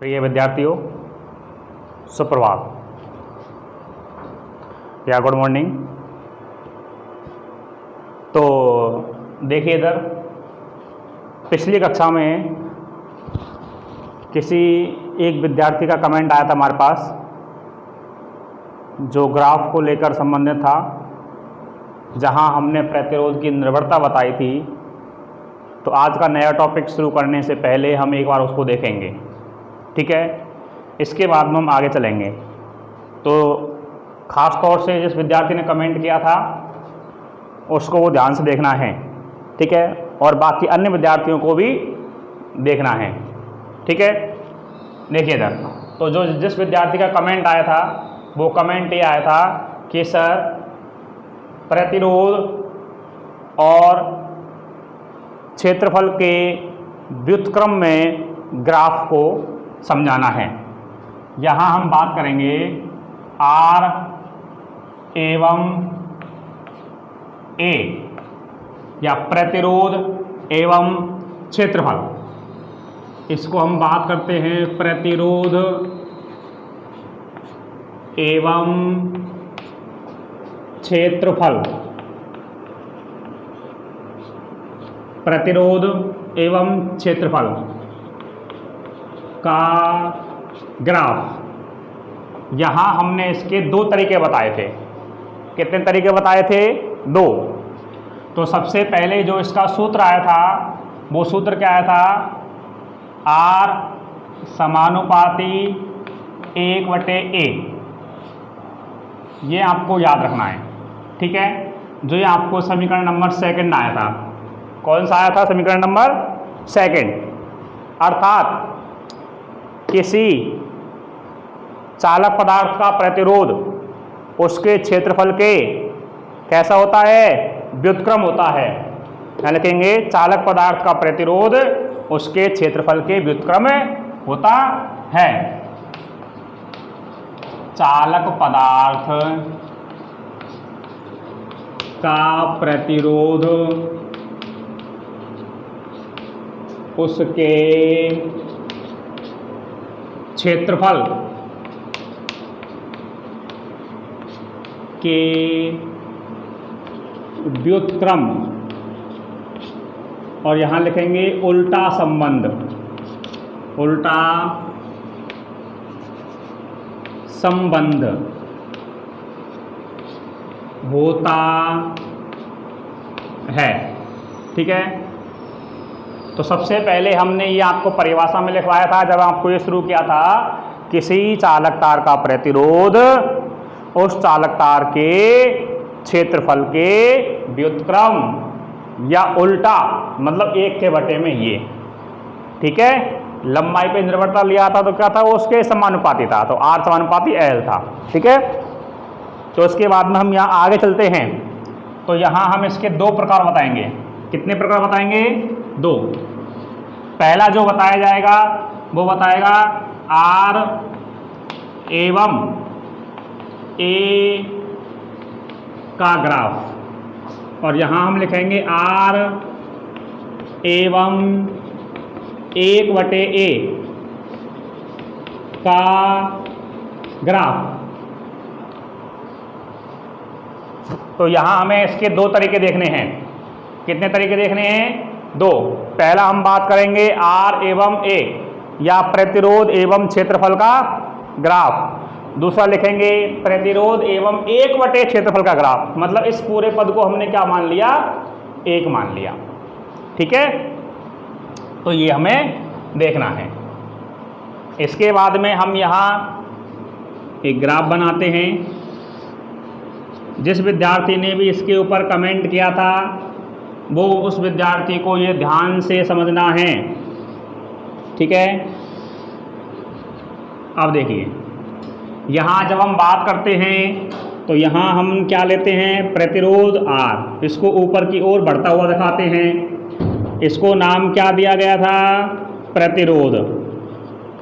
प्रिय विद्यार्थियों, सुप्रभात या गुड मॉर्निंग। तो देखिए, इधर पिछली कक्षा में किसी एक विद्यार्थी का कमेंट आया था हमारे पास, जो ग्राफ को लेकर संबंधित था, जहां हमने प्रतिरोध की निर्भरता बताई थी। तो आज का नया टॉपिक शुरू करने से पहले हम एक बार उसको देखेंगे, ठीक है। इसके बाद में हम आगे चलेंगे। तो ख़ास तौर से जिस विद्यार्थी ने कमेंट किया था उसको वो ध्यान से देखना है, ठीक है, और बाकी अन्य विद्यार्थियों को भी देखना है, ठीक है। देखिए इधर, तो जो जिस विद्यार्थी का कमेंट आया था वो कमेंट ये आया था कि सर प्रतिरोध और क्षेत्रफल के व्युत्क्रम में ग्राफ को समझाना है। यहाँ हम बात करेंगे R एवं A या प्रतिरोध एवं क्षेत्रफल। इसको हम बात करते हैं प्रतिरोध एवं क्षेत्रफल। प्रतिरोध एवं क्षेत्रफल का ग्राफ। यहाँ हमने इसके दो तरीके बताए थे। कितने तरीके बताए थे? दो। तो सबसे पहले जो इसका सूत्र आया था वो सूत्र क्या आया था? R समानुपाती 1/A। ये आपको याद रखना है, ठीक है। जो ये आपको समीकरण नंबर सेकंड आया था। कौन सा आया था? समीकरण नंबर सेकंड। अर्थात किसी चालक पदार्थ का प्रतिरोध उसके क्षेत्रफल के कैसा होता है? व्युत्क्रम होता है। क्या लिखेंगे? चालक पदार्थ का प्रतिरोध उसके क्षेत्रफल के व्युत्क्रम होता है। चालक पदार्थ का प्रतिरोध उसके क्षेत्रफल के व्युत्क्रम, और यहाँ लिखेंगे उल्टा संबंध। उल्टा संबंध होता है, ठीक है। तो सबसे पहले हमने ये आपको परिभाषा में लिखवाया था जब आपको ये शुरू किया था। किसी चालक तार का प्रतिरोध उस चालक तार के क्षेत्रफल के व्युत्क्रम या उल्टा, मतलब 1/बटे में ये, ठीक है। लंबाई पे निर्भरता लिया था तो क्या था? वो उसके समानुपाती था, तो R समानुपाती L था, ठीक है। तो इसके बाद में हम यहाँ आगे चलते हैं। तो यहाँ हम इसके दो प्रकार बताएंगे। कितने प्रकार बताएंगे? दो। पहला जो बताया जाएगा वो बताएगा R एवं A का ग्राफ, और यहाँ हम लिखेंगे R एवं 1/A का ग्राफ। तो यहाँ हमें इसके दो तरीके देखने हैं। कितने तरीके देखने हैं? दो। पहला हम बात करेंगे R एवं A या प्रतिरोध एवं क्षेत्रफल का ग्राफ। दूसरा लिखेंगे प्रतिरोध एवं 1/A क्षेत्रफल का ग्राफ। मतलब इस पूरे पद को हमने क्या मान लिया? 1 मान लिया, ठीक है। तो ये हमें देखना है। इसके बाद में हम यहाँ एक ग्राफ बनाते हैं। जिस विद्यार्थी ने भी इसके ऊपर कमेंट किया था वो उस विद्यार्थी को ये ध्यान से समझना है, ठीक है। अब देखिए, यहाँ जब हम बात करते हैं तो यहाँ हम क्या लेते हैं? प्रतिरोध R, इसको ऊपर की ओर बढ़ता हुआ दिखाते हैं। इसको नाम क्या दिया गया था? प्रतिरोध।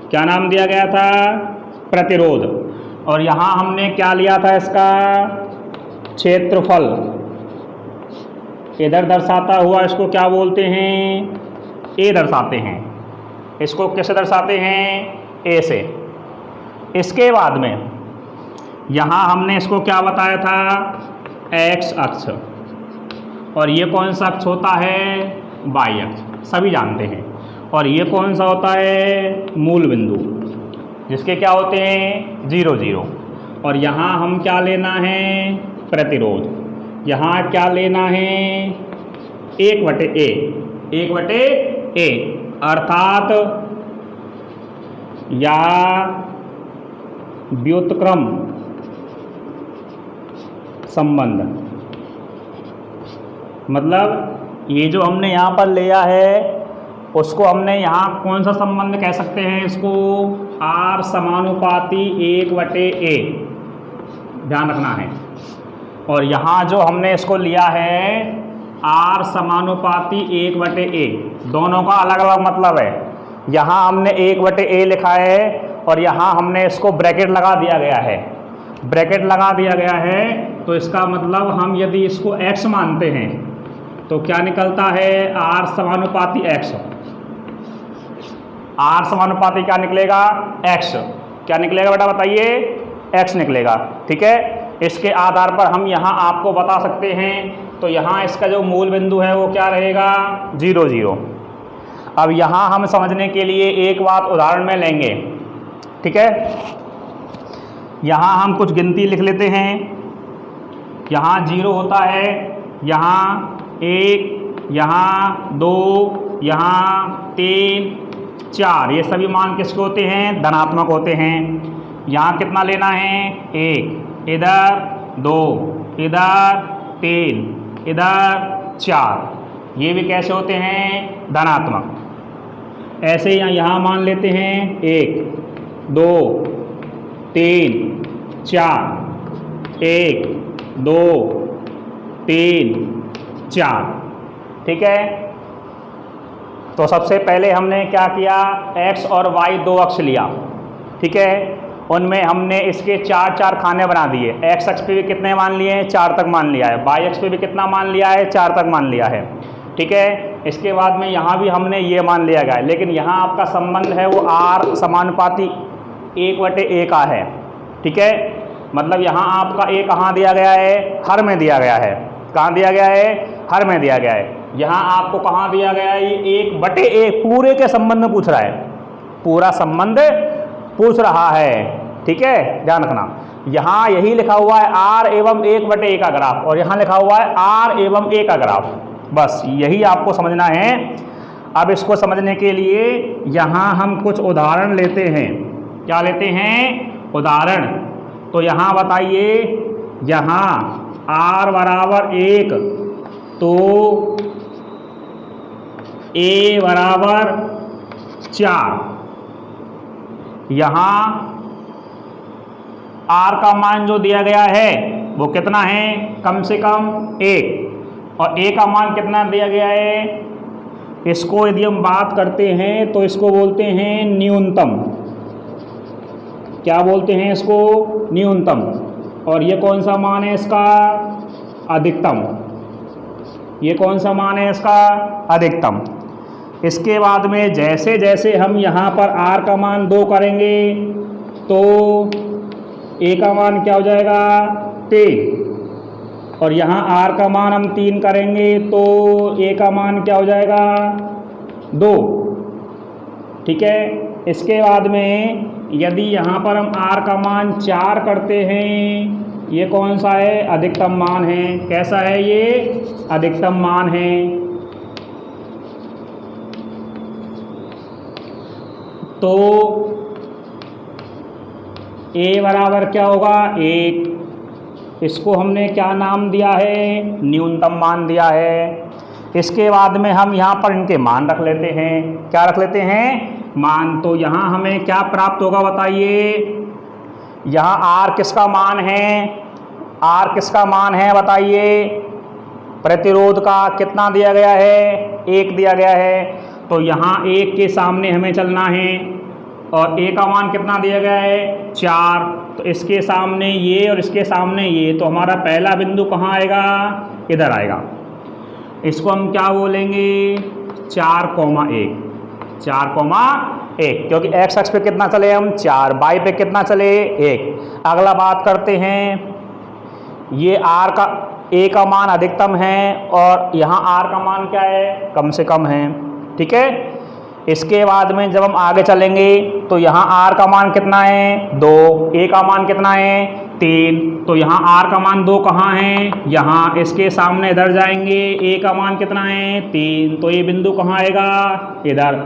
क्या नाम दिया गया था? प्रतिरोध। और यहाँ हमने क्या लिया था? इसका क्षेत्रफल। इधर दर्शाता हुआ इसको क्या बोलते हैं? A दर्शाते हैं। इसको कैसे दर्शाते हैं? ए से। इसके बाद में यहाँ हमने इसको क्या बताया था, एक्स अक्ष, और ये कौन सा अक्ष होता है, वाई अक्ष, सभी जानते हैं। और ये कौन सा होता है, मूल बिंदु, जिसके क्या होते हैं 0 0। और यहाँ हम क्या लेना है, प्रतिरोध, यहाँ क्या लेना है 1/a, 1/a, अर्थात या व्युत्क्रम संबंध। मतलब ये जो हमने यहाँ पर लिया है उसको हमने यहाँ कौन सा संबंध कह सकते हैं, इसको R समानुपाती 1/a, ध्यान रखना है। और यहाँ जो हमने इसको लिया है R समानुपाती 1/a, दोनों का अलग अलग मतलब है। यहाँ हमने 1/a लिखा है और यहाँ हमने इसको ब्रैकेट लगा दिया गया है, ब्रैकेट लगा दिया गया है। तो इसका मतलब हम यदि इसको x मानते हैं तो क्या निकलता है, R समानुपाती x, R समानुपाती क्या निकलेगा, x, क्या निकलेगा बेटा बताइए, x निकलेगा। ठीक है, इसके आधार पर हम यहाँ आपको बता सकते हैं। तो यहाँ इसका जो मूल बिंदु है वो क्या रहेगा, 0 0। अब यहाँ हम समझने के लिए एक बात उदाहरण में लेंगे। ठीक है, यहाँ हम कुछ गिनती लिख लेते हैं। यहाँ 0 होता है, यहाँ 1, यहाँ 2, यहाँ 3, 4, ये सभी मान किसके होते हैं, धनात्मक होते हैं। यहाँ कितना लेना है, 1, इधर 2, इधर 3, इधर 4, ये भी कैसे होते हैं, धनात्मक। ऐसे यहाँ मान लेते हैं 1, 2, 3, 4, 1, 2, 3, 4। ठीक है, तो सबसे पहले हमने क्या किया, x और y दो अक्ष लिया। ठीक है, उनमें हमने इसके 4 4 खाने बना दिए। x अक्ष पे भी कितने मान लिए हैं, 4 तक मान लिया है। y अक्ष पे भी कितना मान लिया है, 4 तक मान लिया है। ठीक है, इसके बाद में यहाँ भी हमने ये मान लिया गया है, लेकिन यहाँ आपका संबंध है वो R समानुपाती 1/a का है। ठीक है, मतलब यहाँ आपका a कहाँ दिया गया है, हर में दिया गया है। कहाँ दिया गया है, हर में दिया गया है। यहाँ आपको कहाँ दिया गया है, ये 1/a पूरे के संबंध में पूछ रहा है, पूरा संबंध पूछ रहा है। ठीक है, ध्यान रखना, यहाँ यही लिखा हुआ है R एवं 1/a का ग्राफ, और यहाँ लिखा हुआ है R एवं a का ग्राफ। बस यही आपको समझना है। अब इसको समझने के लिए यहाँ हम कुछ उदाहरण लेते हैं। क्या लेते हैं, उदाहरण। तो यहाँ बताइए, यहाँ R बराबर 1 तो a बराबर 4, यहाँ R का मान जो दिया गया है वो कितना है, कम से कम 1, और a का मान कितना दिया गया है, इसको यदि हम बात करते हैं तो इसको बोलते हैं न्यूनतम। क्या बोलते हैं इसको, न्यूनतम। और ये कौन सा मान है इसका, अधिकतम। ये कौन सा मान है इसका, अधिकतम। इसके बाद में जैसे जैसे हम यहाँ पर R का मान 2 करेंगे तो a का मान क्या हो जाएगा, 3, और यहाँ R का मान हम 3 करेंगे तो a का मान क्या हो जाएगा, 2। ठीक है, इसके बाद में यदि यहाँ पर हम R का मान 4 करते हैं, ये कौन सा है, अधिकतम मान है। कैसा है ये, अधिकतम मान है। तो a बराबर क्या होगा, 1, इसको हमने क्या नाम दिया है, न्यूनतम मान दिया है। इसके बाद में हम यहाँ पर इनके मान रख लेते हैं। क्या रख लेते हैं, मान। तो यहाँ हमें क्या प्राप्त होगा बताइए, यहाँ R किसका मान है, R किसका मान है बताइए, प्रतिरोध का कितना दिया गया है, 1 दिया गया है। तो यहाँ 1 के सामने हमें चलना है, और a का मान कितना दिया गया है, 4। तो इसके सामने ये और इसके सामने ये, तो हमारा पहला बिंदु कहाँ आएगा, इधर आएगा। इसको हम क्या बोलेंगे, 4,1, 4,1। 1, क्योंकि एक्स अक्ष पे कितना चले हम 4, वाई पे कितना चले 1। अगला बात करते हैं, ये आर का ए का मान अधिकतम है और यहाँ आर का मान क्या है, कम से कम है। ठीक है, इसके बाद में जब हम आगे चलेंगे तो यहाँ आर का मान कितना है 2, ए का मान कितना है 3, तो यहाँ आर का मान 2 कहाँ है, यहाँ इसके सामने इधर जाएंगे, ए का मान कितना है 3, तो ये बिंदु कहाँ आएगा इधर।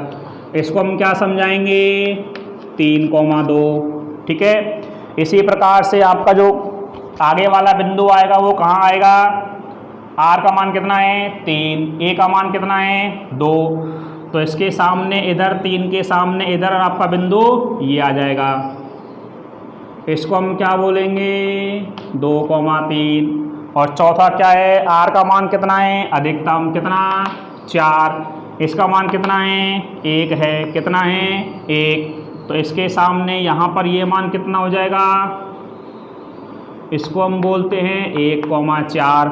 इसको हम क्या समझाएंगे 3,2। ठीक है, इसी प्रकार से आपका जो आगे वाला बिंदु आएगा वो कहाँ आएगा, आर का मान कितना है 3, ए का मान कितना है 2, तो इसके सामने इधर 3 के सामने इधर आपका बिंदु ये आ जाएगा। इसको हम क्या बोलेंगे 2,3। और चौथा क्या है, आर का मान कितना है अधिकतम, कितना 4, इसका मान कितना है 1 है, कितना है 1, तो इसके सामने यहाँ पर ये मान कितना हो जाएगा, इसको हम बोलते हैं 1,4।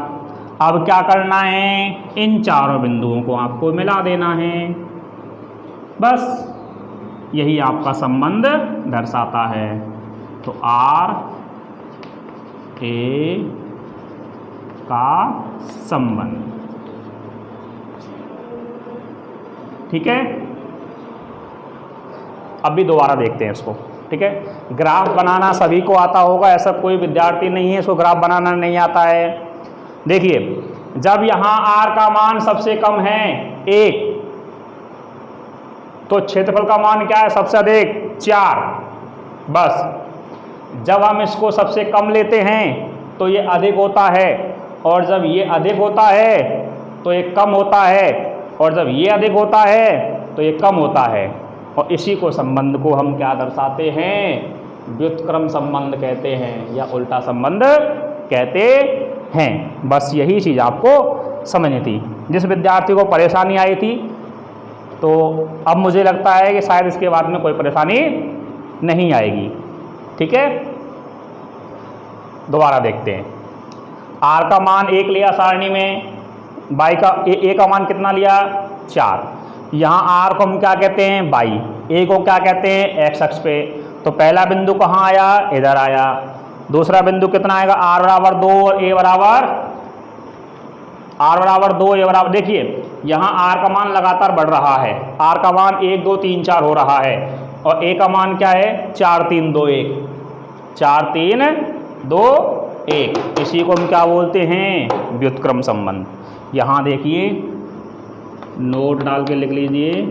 अब क्या करना है, इन चारों बिंदुओं को आपको मिला देना है, बस यही आपका संबंध दर्शाता है। तो आर ए का संबंध। ठीक है, अब भी दोबारा देखते हैं इसको। ठीक है, ग्राफ बनाना सभी को आता होगा, ऐसा कोई विद्यार्थी नहीं है इसको ग्राफ बनाना नहीं आता है। देखिए, जब यहाँ आर का मान सबसे कम है 1, तो क्षेत्रफल का मान क्या है सबसे अधिक 4। बस जब हम इसको सबसे कम लेते हैं तो ये अधिक होता है, और जब ये अधिक होता है तो ये कम होता है, और जब ये अधिक होता है तो ये कम होता है। और इसी को संबंध को हम क्या दर्शाते हैं, व्युत्क्रम संबंध कहते हैं या उल्टा संबंध कहते हैं। बस यही चीज़ आपको समझनी थी। जिस विद्यार्थी को परेशानी आई थी, तो अब मुझे लगता है कि शायद इसके बाद में कोई परेशानी नहीं आएगी। ठीक है, दोबारा देखते हैं। आर का मान 1 लिया सारणी में, बाई का ए का मान कितना लिया 4। यहाँ आर को हम क्या कहते हैं बाई, ए को क्या कहते हैं एक्स अक्ष पे। तो पहला बिंदु कहाँ आया, इधर आया। दूसरा बिंदु कितना आएगा, आर बराबर 2 और ए बराबर 2, ए बराबर, देखिए यहाँ आर का मान लगातार बढ़ रहा है, आर का मान 1 2 3 4 हो रहा है, और ए का मान क्या है 4 3 2 1, 4 3 2 1। इसी को हम क्या बोलते हैं व्युत्क्रम संबंध। यहाँ देखिए नोट डाल के लिख लीजिए,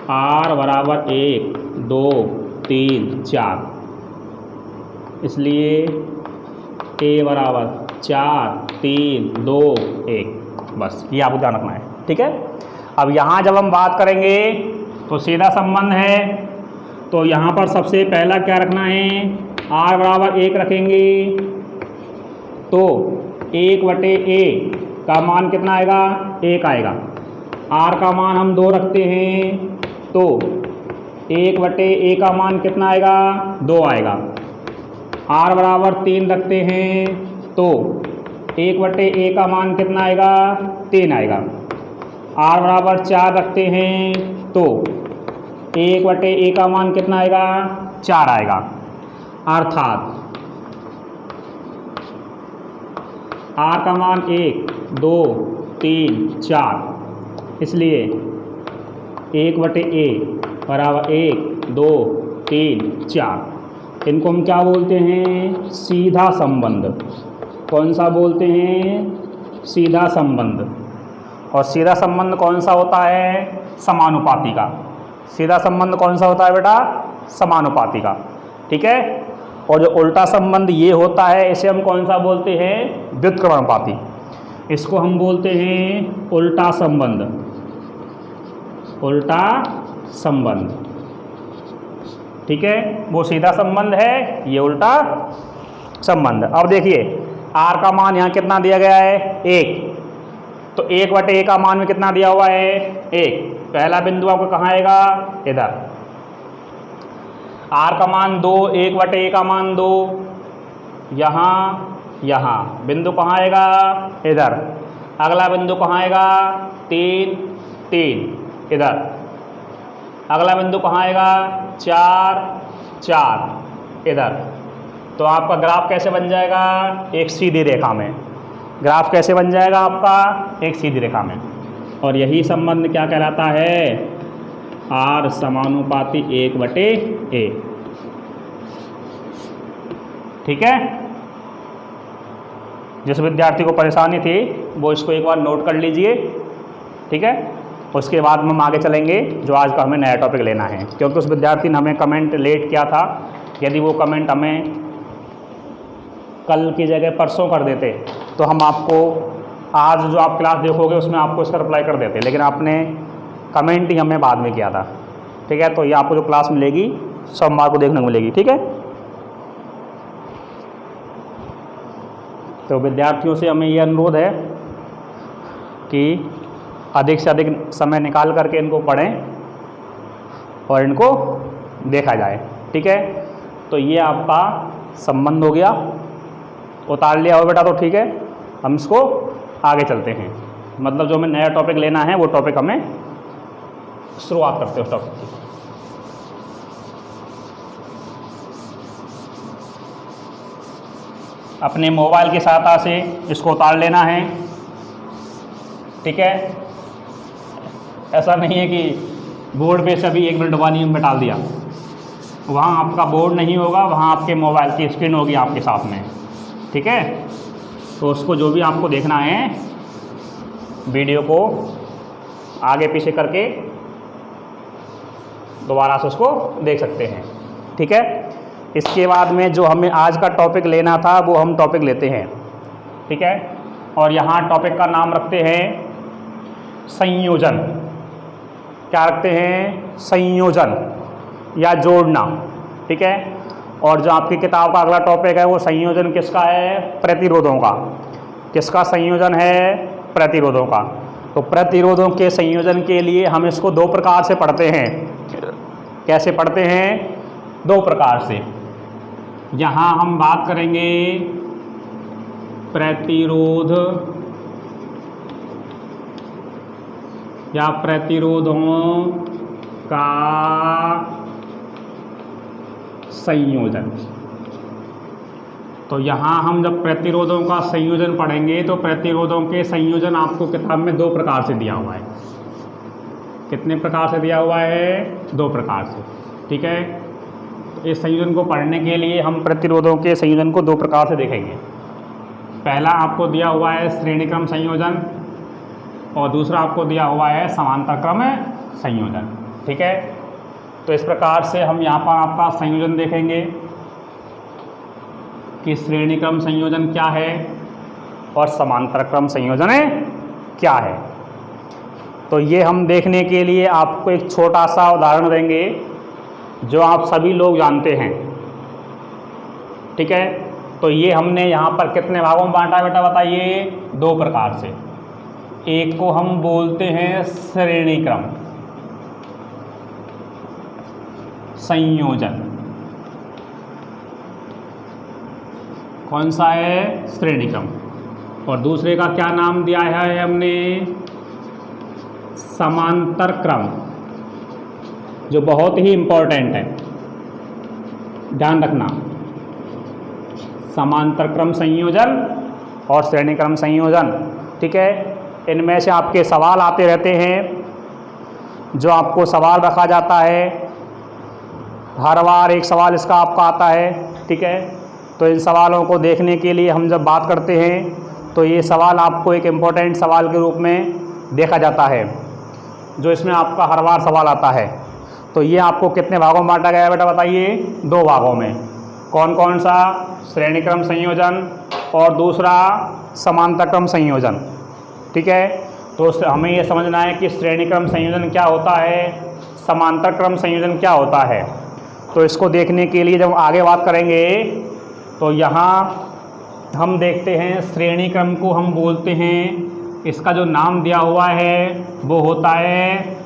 आर बराबर 1 2 3 4, इसलिए ए बराबर 4 3 2 1। बस ये आपको ध्यान रखना है। ठीक है, अब यहाँ जब हम बात करेंगे तो सीधा संबंध है, तो यहाँ पर सबसे पहला क्या रखना है, आर बराबर 1 रखेंगे, तो 1/a का मान कितना आएगा 1 आएगा। आर का मान हम 2 रखते हैं, तो 1/a का मान कितना आएगा 2 आएगा। आर बराबर 3 रखते हैं, तो 1/a का मान कितना आएगा 3 आएगा। आर बराबर 4 रखते हैं, तो 1/a का मान कितना आएगा 4 आएगा। अर्थात आर का मान 1 2 3 4, इसलिए 1/a बराबर 1 2 3 4। इनको हम क्या बोलते हैं सीधा संबंध। कौन सा बोलते हैं सीधा संबंध। और सीधा संबंध कौन सा होता है समानुपाती का। सीधा संबंध कौन सा होता है बेटा समानुपाती का। ठीक है, और जो उल्टा संबंध ये होता है इसे हम कौन सा बोलते हैं व्युत्क्रमानुपाती। इसको हम बोलते हैं उल्टा संबंध। उल्टा संबंध। ठीक है, वो सीधा संबंध है, ये उल्टा संबंध। अब देखिए आर का मान यहाँ कितना दिया गया है 1, तो 1/a का मान में कितना दिया हुआ है 1। पहला बिंदु आपको कहाँ आएगा इधर। आर का मान 2, 1/a का मान 2, यहाँ बिंदु कहाँ आएगा इधर। अगला बिंदु कहाँ आएगा 3 3 इधर। अगला बिंदु कहाँ आएगा, 4 4 इधर। तो आपका ग्राफ कैसे बन जाएगा, एक सीधी रेखा में। ग्राफ कैसे बन जाएगा आपका, एक सीधी रेखा में। और यही संबंध क्या कहलाता है, R समानुपाती 1/a। ठीक है। जिस विद्यार्थी को परेशानी थी वो इसको एक बार नोट कर लीजिए। ठीक है। उसके बाद हम आगे चलेंगे जो आज का हमें नया टॉपिक लेना है, क्योंकि उस विद्यार्थी ने हमें कमेंट लेट किया था। यदि वो कमेंट हमें कल की जगह परसों कर देते तो हम आपको आज जो आप क्लास देखोगे उसमें आपको इसका रिप्लाई कर देते, लेकिन आपने कमेंट ही हमें बाद में किया था। ठीक है। तो ये आपको जो क्लास मिलेगी सोमवार को देखने को मिलेगी। ठीक है। तो विद्यार्थियों से हमें ये अनुरोध है कि अधिक से अधिक समय निकाल करके इनको पढ़ें और इनको देखा जाए। ठीक है। तो ये आपका संबंध हो गया, उतार लिया हो बेटा, तो ठीक है। हम इसको आगे चलते हैं, मतलब जो हमें नया टॉपिक लेना है वो टॉपिक हमें शुरुआत करते हैं उस टॉपिक की। अपने मोबाइल की सहायता से इसको उतार लेना है। ठीक है। ऐसा नहीं है कि बोर्ड पे सभी 1 मिनट बाद में डाल दिया, वहाँ आपका बोर्ड नहीं होगा, वहाँ आपके मोबाइल की स्क्रीन होगी आपके साथ में। ठीक है। तो उसको जो भी आपको देखना है वीडियो को आगे पीछे करके दोबारा से उसको देख सकते हैं। ठीक है। इसके बाद में जो हमें आज का टॉपिक लेना था वो हम टॉपिक लेते हैं। ठीक है। और यहाँ टॉपिक का नाम रखते हैं संयोजन। क्या रखते हैं, संयोजन या जोड़ना। ठीक है। और जो आपकी किताब का अगला टॉपिक है वो संयोजन किसका है, प्रतिरोधों का। किसका संयोजन है, प्रतिरोधों का। तो प्रतिरोधों के संयोजन के लिए हम इसको 2 प्रकार से पढ़ते हैं। कैसे पढ़ते हैं, 2 प्रकार से। यहाँ हम बात करेंगे प्रतिरोध या प्रतिरोधों का संयोजन। तो यहाँ हम जब प्रतिरोधों का संयोजन पढ़ेंगे तो प्रतिरोधों के संयोजन आपको किताब में 2 प्रकार से दिया हुआ है। कितने प्रकार से दिया हुआ है, 2 प्रकार से। ठीक है। तो इस संयोजन को पढ़ने के लिए हम प्रतिरोधों के संयोजन को 2 प्रकार से देखेंगे। पहला आपको दिया हुआ है श्रेणी क्रम संयोजन और दूसरा आपको दिया हुआ है समांतर क्रम संयोजन। ठीक है। तो इस प्रकार से हम यहाँ पर आपका संयोजन देखेंगे कि श्रेणी क्रम संयोजन क्या है और समांतर क्रम संयोजन क्या है। तो ये हम देखने के लिए आपको एक छोटा सा उदाहरण देंगे जो आप सभी लोग जानते हैं। ठीक है। तो ये हमने यहाँ पर कितने भागों में बांटा बेटा बताइए, 2 प्रकार से। एक को हम बोलते हैं श्रेणी क्रम संयोजन। कौन सा है, श्रेणी क्रम। और दूसरे का क्या नाम दिया है हमने, समांतर क्रम, जो बहुत ही इम्पोर्टेंट है, ध्यान रखना। समांतर क्रम संयोजन और श्रेणी क्रम संयोजन। ठीक है। इनमें से आपके सवाल आते रहते हैं, जो आपको सवाल रखा जाता है हर बार एक सवाल इसका आपका आता है। ठीक है। तो इन सवालों को देखने के लिए हम जब बात करते हैं तो ये सवाल आपको एक इम्पोर्टेंट सवाल के रूप में देखा जाता है, जो इसमें आपका हर बार सवाल आता है। तो ये आपको कितने भागों में बांटा गया है बेटा बताइए, 2 भागों में। कौन कौन सा, श्रेणी क्रम संयोजन और दूसरा समांतर क्रम संयोजन। ठीक है। तो हमें ये समझना है कि श्रेणी क्रम संयोजन क्या होता है, समांतर क्रम संयोजन क्या होता है। तो इसको देखने के लिए जब आगे बात करेंगे तो यहाँ हम देखते हैं श्रेणी क्रम को हम बोलते हैं, इसका जो नाम दिया हुआ है वो होता है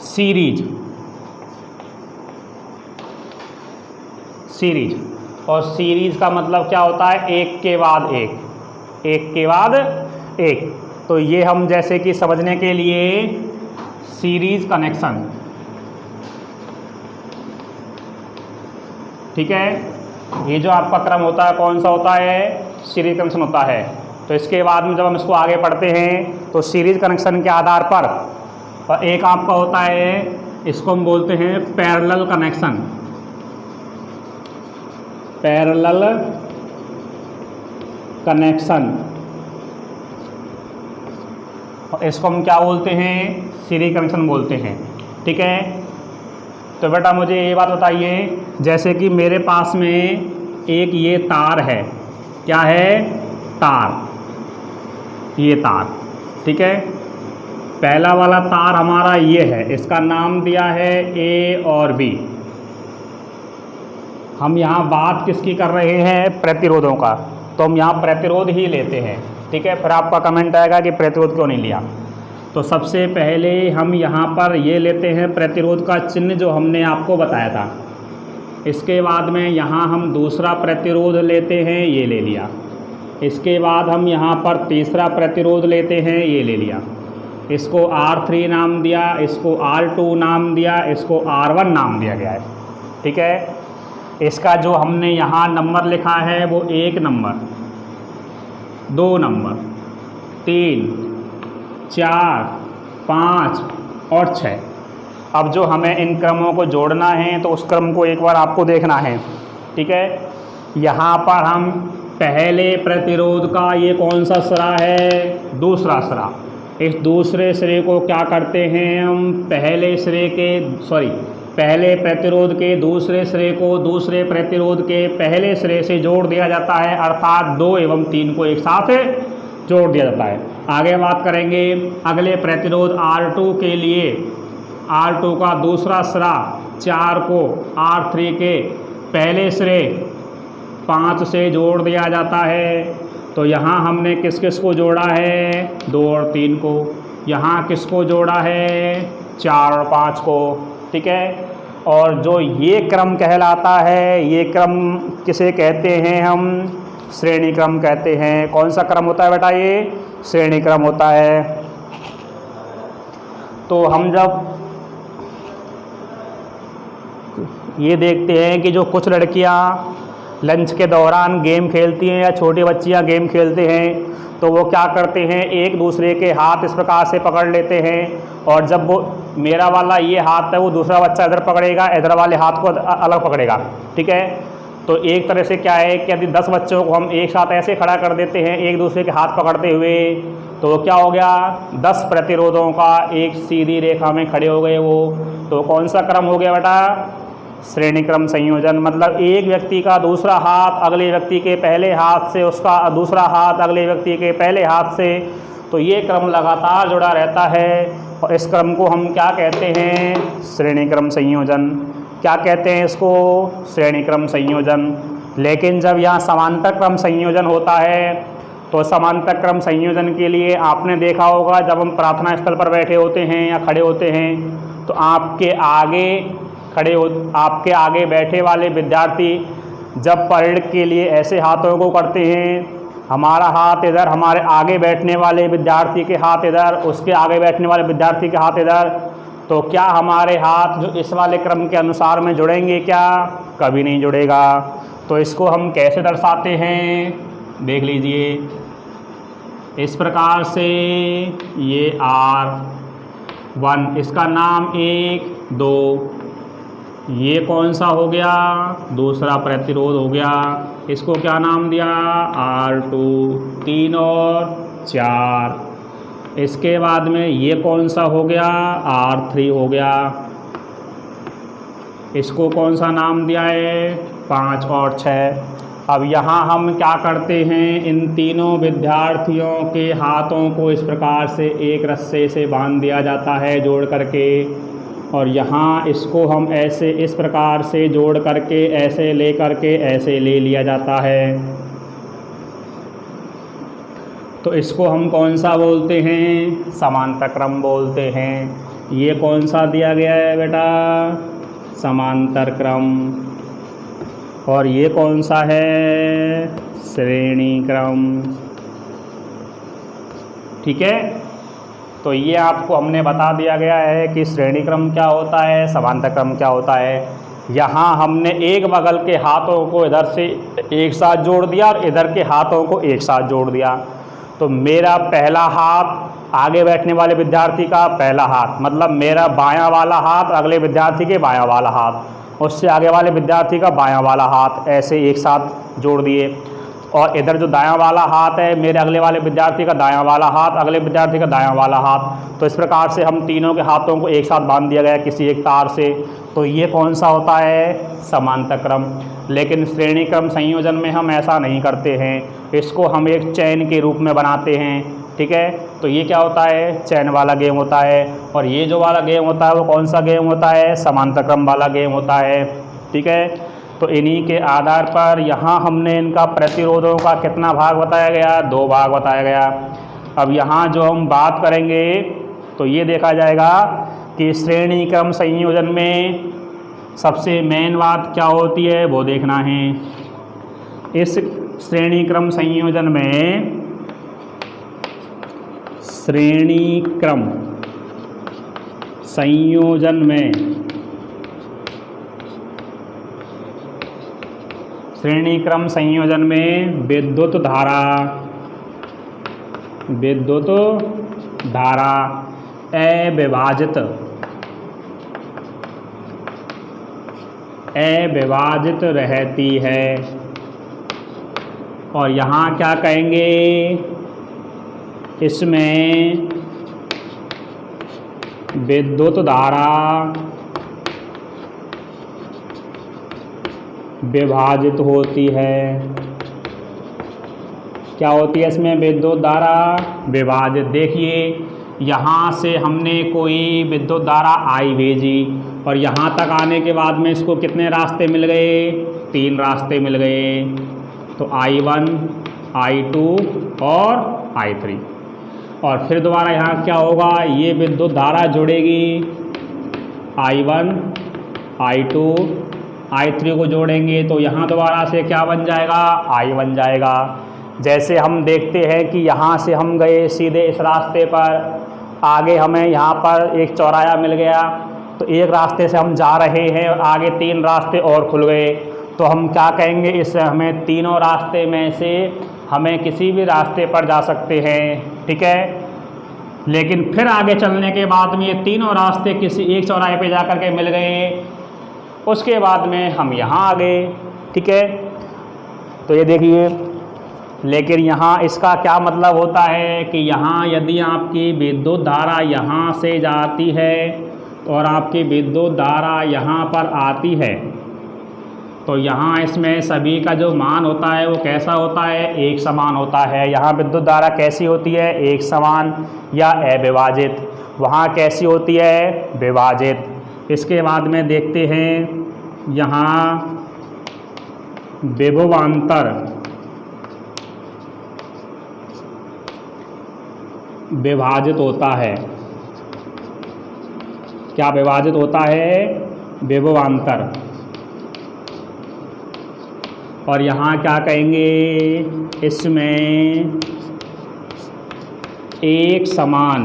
सीरीज। सीरीज। और सीरीज का मतलब क्या होता है, एक के बाद एक, एक के बाद एक। तो ये हम जैसे कि समझने के लिए सीरीज कनेक्शन, ठीक है। ये जो आपका क्रम होता है कौन सा होता है, सीरीज कनेक्शन होता है। तो इसके बाद में जब हम इसको आगे पढ़ते हैं तो सीरीज कनेक्शन के आधार पर, और एक आपका होता है, इसको हम बोलते हैं पैरेलल कनेक्शन, पैरेलल कनेक्शन, और इसको हम क्या बोलते हैं, सीरीज कनेक्शन बोलते हैं, ठीक है। तो बेटा मुझे ये बात बताइए, जैसे कि मेरे पास में एक ये तार है, क्या है, तार, ये तार, ठीक है। पहला वाला तार हमारा ये है, इसका नाम दिया है ए और बी। हम यहाँ बात किसकी कर रहे हैं, प्रतिरोधों का, तो हम यहाँ प्रतिरोध ही लेते हैं, ठीक है। फिर आपका कमेंट आएगा कि प्रतिरोध क्यों नहीं लिया। तो सबसे पहले हम यहाँ पर ये लेते हैं प्रतिरोध का चिन्ह जो हमने आपको बताया था। इसके बाद में यहाँ हम दूसरा प्रतिरोध लेते हैं, ये ले लिया। इसके बाद हम यहाँ पर तीसरा प्रतिरोध लेते हैं, ये ले लिया। इसको R3 नाम दिया, इसको R2 नाम दिया, इसको R1 नाम दिया गया है, ठीक है। इसका जो हमने यहाँ नंबर लिखा है वो 1 नंबर, 2 नंबर, 3, 4, 5 और 6। अब जो हमें इन क्रमों को जोड़ना है तो उस क्रम को एक बार आपको देखना है, ठीक है। यहाँ पर हम पहले प्रतिरोध का ये कौन सा सिरा है, दूसरा सिरा। इस दूसरे सिरे को क्या करते हैं हम, पहले प्रतिरोध के दूसरे सिरे को दूसरे प्रतिरोध के पहले सिरे से जोड़ दिया जाता है, अर्थात 2 एवं 3 को एक साथ जोड़ दिया जाता है। आगे बात करेंगे अगले प्रतिरोध R2 के लिए। R2 का दूसरा सिरा 4 को R3 के पहले सिरे 5 से जोड़ दिया जाता है। तो यहाँ हमने किस किस को जोड़ा है, 2 और 3 को। यहाँ किसको जोड़ा है, 4 और 5 को, ठीक है। और जो ये क्रम कहलाता है, ये क्रम किसे कहते हैं हम, श्रेणी क्रम कहते हैं। कौन सा क्रम होता है बेटा, ये श्रेणी क्रम होता है। तो हम जब ये देखते हैं कि जो कुछ लड़कियां लंच के दौरान गेम खेलती हैं या छोटी बच्चियां गेम खेलते हैं, तो वो क्या करते हैं, एक दूसरे के हाथ इस प्रकार से पकड़ लेते हैं, और जब वो मेरा वाला ये हाथ है वो दूसरा बच्चा इधर पकड़ेगा, इधर वाले हाथ को अलग पकड़ेगा, ठीक है। तो एक तरह से क्या है कि यदि 10 बच्चों को हम एक साथ ऐसे खड़ा कर देते हैं एक दूसरे के हाथ पकड़ते हुए, तो क्या हो गया, 10 प्रतिरोधों का एक सीधी रेखा में खड़े हो गए वो। तो कौन सा क्रम हो गया बेटा, श्रेणी क्रम संयोजन। मतलब एक व्यक्ति का दूसरा हाथ अगले व्यक्ति के पहले हाथ से, उसका दूसरा हाथ अगले व्यक्ति के पहले हाथ से, तो ये क्रम लगातार जुड़ा रहता है, और इस क्रम को हम क्या कहते हैं, श्रेणी क्रम संयोजन। क्या कहते हैं इसको, श्रेणी क्रम संयोजन। लेकिन जब यहाँ समांतर क्रम संयोजन होता है, तो समांतर क्रम संयोजन के लिए आपने देखा होगा जब हम प्रार्थना स्थल पर बैठे होते हैं या खड़े होते हैं, तो आपके आगे बैठे वाले विद्यार्थी जब परेड के लिए ऐसे हाथों को करते हैं, हमारा हाथ इधर, हमारे आगे बैठने वाले विद्यार्थी के हाथ इधर, उसके आगे बैठने वाले विद्यार्थी के हाथ इधर, तो क्या हमारे हाथ जो इस वाले क्रम के अनुसार में जुड़ेंगे क्या, कभी नहीं जुड़ेगा। तो इसको हम कैसे दर्शाते हैं, देख लीजिए, इस प्रकार से, ये R1, इसका नाम 1, 2, ये कौन सा हो गया, दूसरा प्रतिरोध हो गया, इसको क्या नाम दिया, R2, 3 और 4। इसके बाद में ये कौन सा हो गया, R3 हो गया, इसको कौन सा नाम दिया है, 5 और 6। अब यहाँ हम क्या करते हैं, इन तीनों विद्यार्थियों के हाथों को इस प्रकार से एक रस्से से बांध दिया जाता है जोड़ करके, और यहाँ इसको हम ऐसे इस प्रकार से जोड़ करके ऐसे ले करके ऐसे ले लिया जाता है। तो इसको हम कौन सा बोलते हैं, समांतर क्रम बोलते हैं। ये कौन सा दिया गया है बेटा, समांतर क्रम। और ये कौन सा है, श्रेणी क्रम, ठीक है। तो ये आपको हमने बता दिया गया है कि श्रेणी क्रम क्या होता है, समांतर क्रम क्या होता है। यहाँ हमने एक बगल के हाथों को इधर से एक साथ जोड़ दिया और इधर के हाथों को एक साथ जोड़ दिया। तो मेरा पहला हाथ आगे बैठने वाले विद्यार्थी का पहला हाथ, मतलब मेरा बायां वाला हाथ अगले विद्यार्थी के बायां वाला हाथ, उससे आगे वाले विद्यार्थी का बायां वाला हाथ, ऐसे एक साथ जोड़ दिए। और इधर जो दायां वाला हाथ है मेरे अगले वाले विद्यार्थी का दायां वाला हाथ, अगले विद्यार्थी का दायां वाला हाथ। तो इस प्रकार से हम तीनों के हाथों को एक साथ बांध दिया गया किसी एक तार से। तो ये कौन सा होता है, समांतर क्रम। लेकिन श्रेणी क्रम संयोजन में हम ऐसा नहीं करते हैं, इसको हम एक चैन के रूप में बनाते हैं। ठीक है, तो ये क्या होता है, चैन वाला गेम होता है। और ये जो वाला गेम होता है वो कौन सा गेम होता है, समांतर क्रम वाला गेम होता है। ठीक है, तो इन्हीं के आधार पर यहाँ हमने इनका प्रतिरोधों का कितना भाग बताया गया, 2 भाग बताया गया। अब यहाँ जो हम बात करेंगे तो ये देखा जाएगा कि श्रेणी क्रम संयोजन में सबसे मेन बात क्या होती है वो देखना है। इस श्रेणी क्रम संयोजन में, श्रेणी क्रम संयोजन में, श्रेणी क्रम संयोजन में विद्युत धारा अविभाजित रहती है। और यहाँ क्या कहेंगे, इसमें विद्युत धारा विभाजित होती है। क्या होती है इसमें, विद्युत धारा विभाजित। देखिए यहाँ से हमने कोई विद्युत धारा आई भेजी और यहाँ तक आने के बाद में इसको कितने रास्ते मिल गए, 3 रास्ते मिल गए। तो I1, I2 और I3। और फिर दोबारा यहाँ क्या होगा, ये विद्युत धारा जुड़ेगी, I1, I2, I3 को जोड़ेंगे तो यहाँ दोबारा से क्या बन जाएगा, I बन जाएगा। जैसे हम देखते हैं कि यहाँ से हम गए सीधे इस रास्ते पर, आगे हमें यहाँ पर एक चौराहा मिल गया, तो एक रास्ते से हम जा रहे हैं और आगे 3 रास्ते और खुल गए। तो हम क्या कहेंगे, इससे हमें तीनों रास्ते में से हमें किसी भी रास्ते पर जा सकते हैं। ठीक है, लेकिन फिर आगे चलने के बाद में ये तीनों रास्ते किसी एक चौराहे पे जा कर के मिल गए, उसके बाद में हम यहाँ आ गए। ठीक है, तो ये देखिए, लेकिन यहाँ इसका क्या मतलब होता है कि यहाँ यदि आपकी विद्युत धारा यहाँ से जाती है और आपकी विद्युत धारा यहाँ पर आती है, तो यहाँ इसमें सभी का जो मान होता है वो कैसा होता है, एक समान होता है। यहाँ विद्युत धारा कैसी होती है, एक समान या अविभाजित। वहाँ कैसी होती है, विभाजित। इसके बाद में देखते हैं यहाँ विभवांतर विभाजित होता है। क्या विभाजित होता है, विभवांतर। और यहाँ क्या कहेंगे, इसमें एक समान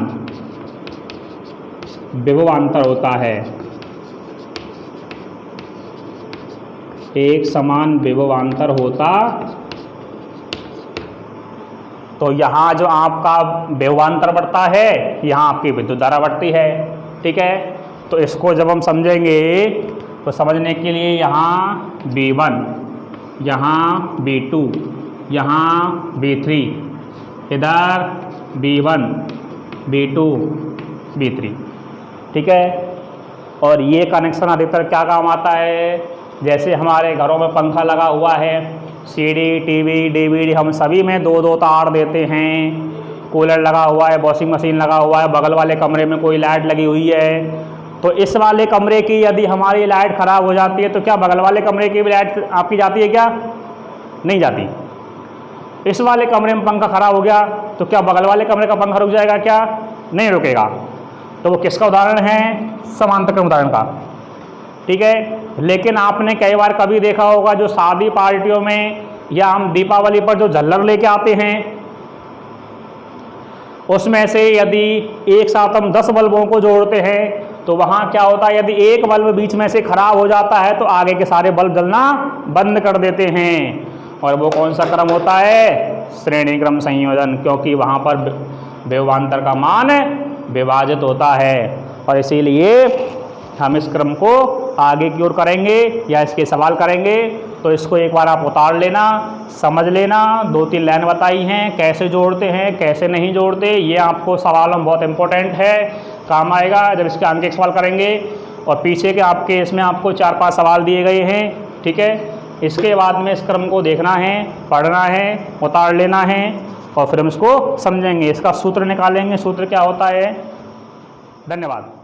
विभवांतर होता है, एक समान विभवांतर होता। तो यहाँ जो आपका विभवांतर बढ़ता है, यहाँ आपकी विद्युत धारा बढ़ती है। ठीक है, तो इसको जब हम समझेंगे तो समझने के लिए यहाँ V1, यहाँ V2, यहाँ V3, इधर V1, V2, V3। ठीक है, और ये कनेक्शन अधिकतर क्या काम आता है, जैसे हमारे घरों में पंखा लगा हुआ है, CD, TV, DVD हम सभी में 2-2 तार देते हैं। कूलर लगा हुआ है, वॉशिंग मशीन लगा हुआ है, बगल वाले कमरे में कोई लाइट लगी हुई है, तो इस वाले कमरे की यदि हमारी लाइट ख़राब हो जाती है तो क्या बगल वाले कमरे की भी लाइट आपकी जाती है, क्या नहीं जाती। इस वाले कमरे में पंखा ख़राब हो गया तो क्या बगल वाले कमरे का पंखा रुक जाएगा, क्या नहीं रुकेगा। तो वो किसका उदाहरण है, समांतर क्रम उदाहरण का। ठीक है, लेकिन आपने कई बार कभी देखा होगा जो शादी पार्टियों में या हम दीपावली पर जो झल्लर लेके आते हैं, उसमें से यदि एक साथ हम 10 बल्बों को जोड़ते हैं तो वहाँ क्या होता है, यदि एक बल्ब बीच में से खराब हो जाता है तो आगे के सारे बल्ब जलना बंद कर देते हैं। और वो कौन सा क्रम होता है, श्रेणी क्रम संयोजन, क्योंकि वहाँ पर विभवांतर का मान विभाजित होता है। और इसीलिए हम इस क्रम को आगे की ओर करेंगे या इसके सवाल करेंगे तो इसको एक बार आप उतार लेना, समझ लेना। 2-3 लाइन बताई हैं कैसे जोड़ते हैं कैसे नहीं जोड़ते, ये आपको सवाल में बहुत इंपॉर्टेंट है, काम आएगा जब इसके आगे के सवाल करेंगे। और पीछे के आपके इसमें आपको 4-5 सवाल दिए गए हैं, ठीक है। इसके बाद में इस क्रम को देखना है, पढ़ना है, उतार लेना है और फिर हम इसको समझेंगे, इसका सूत्र निकालेंगे, सूत्र क्या होता है। धन्यवाद।